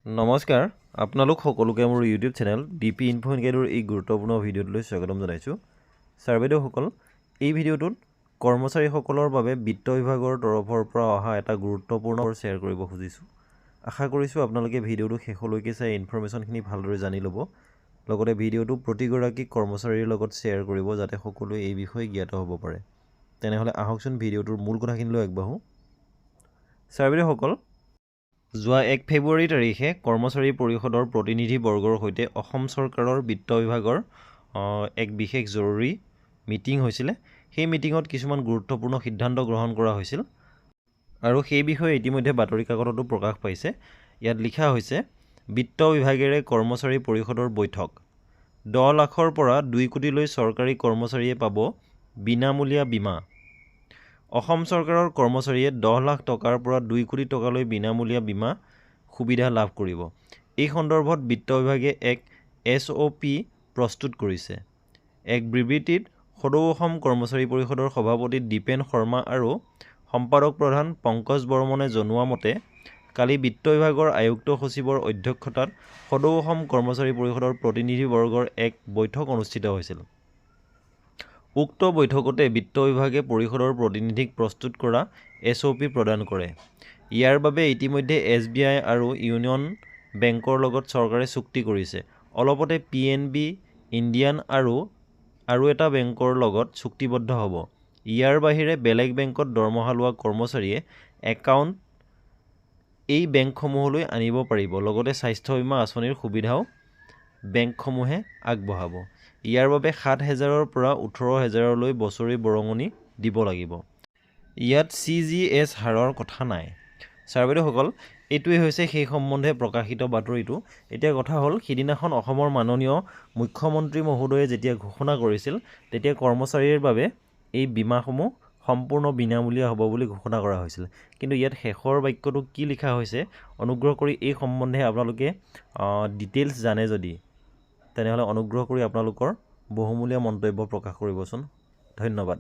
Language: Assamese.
নমস্কাৰ আপোনালোক সকলোকে মোৰ ইউটিউব চেনেল ডিপি ইনফো ইনকাইডৰ এই গুৰুত্বপূৰ্ণ ভিডিঅ'টোলৈ স্বাগতম জনাইছোঁ। ছাৰ বাইদেউসকল, এই ভিডিঅ'টোত কৰ্মচাৰীসকলৰ বাবে বিত্ত বিভাগৰ তৰফৰ পৰা অহা এটা গুৰুত্বপূৰ্ণ শ্বেয়াৰ কৰিব খুজিছোঁ। আশা কৰিছোঁ আপোনালোকে ভিডিঅ'টো শেষলৈকে চাই ইনফৰমেশ্যনখিনি ভালদৰে জানি ল'ব। লগতে ভিডিঅ'টো প্ৰতিগৰাকী কৰ্মচাৰীৰ লগত শ্বেয়াৰ কৰিব যাতে সকলোৱে এই বিষয়ে জ্ঞাত হ'ব পাৰে। তেনেহ'লে আহকচোন ভিডিঅ'টোৰ মূল কথাখিনিলৈ আগবাঢ়োঁ। ছাৰ বাইদেউসকল, যোৱা 1 ফেব্ৰুৱাৰী তাৰিখে কৰ্মচাৰী পৰিষদৰ প্ৰতিনিধিবৰ্গৰ সৈতে অসম চৰকাৰৰ বিত্ত বিভাগৰ এক বিশেষ জৰুৰী মিটিং হৈছিলে। সেই মিটিঙত কিছুমান গুৰুত্বপূৰ্ণ সিদ্ধান্ত গ্ৰহণ কৰা হৈছিল আৰু সেই বিষয়ে ইতিমধ্যে বাতৰি কাকততো প্ৰকাশ পাইছে। ইয়াত লিখা হৈছে, বিত্ত বিভাগেৰে কৰ্মচাৰী পৰিষদৰ বৈঠক। 10 লাখৰ পৰা 2 কোটিলৈ চৰকাৰী কৰ্মচাৰীয়ে পাব বিনামূলীয়া বীমা। অসম চৰকাৰৰ কৰ্মচাৰীয়ে 10 লাখ টকাৰ পৰা 2 কোটি টকালৈ বিনামূলীয়া বীমা সুবিধা লাভ কৰিব। এই সন্দৰ্ভত বিত্ত বিভাগে এক SOP প্ৰস্তুত কৰিছে। এক বিবৃতিত সদৌ অসম কৰ্মচাৰী পৰিষদৰ সভাপতি দীপেন শৰ্মা আৰু সম্পাদক প্ৰধান পংকজ বৰ্মনে জনোৱা মতে, কালি বিত্ত বিভাগৰ আয়ুক্ত সচিবৰ অধ্যক্ষতাত সদৌ অসম কৰ্মচাৰী পৰিষদৰ প্ৰতিনিধিবৰ্গৰ এক বৈঠক অনুষ্ঠিত হৈছিল। উক্ত বৈঠকতে বিত্ত বিভাগে পৰিষদৰ প্ৰতিনিধিক প্ৰস্তুত কৰা SOP প্ৰদান কৰে। ইয়াৰ বাবে ইতিমধ্যে SBI আৰু ইউনিয়ন বেংকৰ লগত চৰকাৰে চুক্তি কৰিছে। অলপতে PNB, ইণ্ডিয়ান আৰু এটা বেংকৰ লগত চুক্তিবদ্ধ হ'ব। ইয়াৰ বাহিৰে বেলেগ বেংকত দৰমহা লোৱা কৰ্মচাৰীয়ে একাউণ্ট এই বেংকসমূহলৈ আনিব পাৰিব। লগতে স্বাস্থ্য বীমা আঁচনিৰ সুবিধাও বেংকসমূহে আগবঢ়াব। ইয়াৰ বাবে 7,000ৰ পৰা 18,000লৈ বছৰি বৰঙণি দিব লাগিব। ইয়াত CGS হাৰৰ কথা নাই। ছাৰ বাইদেউসকল, এইটোৱে হৈছে সেই সম্বন্ধে প্ৰকাশিত বাতৰিটো। এতিয়া কথা হ'ল, সিদিনাখন অসমৰ মাননীয় মুখ্যমন্ত্ৰী মহোদয়ে যেতিয়া ঘোষণা কৰিছিল, তেতিয়া কৰ্মচাৰীৰ বাবে এই বীমাসমূহ সম্পূৰ্ণ বিনামূলীয়া হ'ব বুলি ঘোষণা কৰা হৈছিল। কিন্তু ইয়াত শেষৰ বাক্যটো কি লিখা হৈছে, অনুগ্ৰহ কৰি এই সম্বন্ধে আপোনালোকে ডিটেইলছ জানে যদি তেনেহ'লে অনুগ্ৰহ কৰি আপোনালোকৰ বহুমূলীয়া মন্তব্য প্ৰকাশ কৰিবচোন। ধন্যবাদ।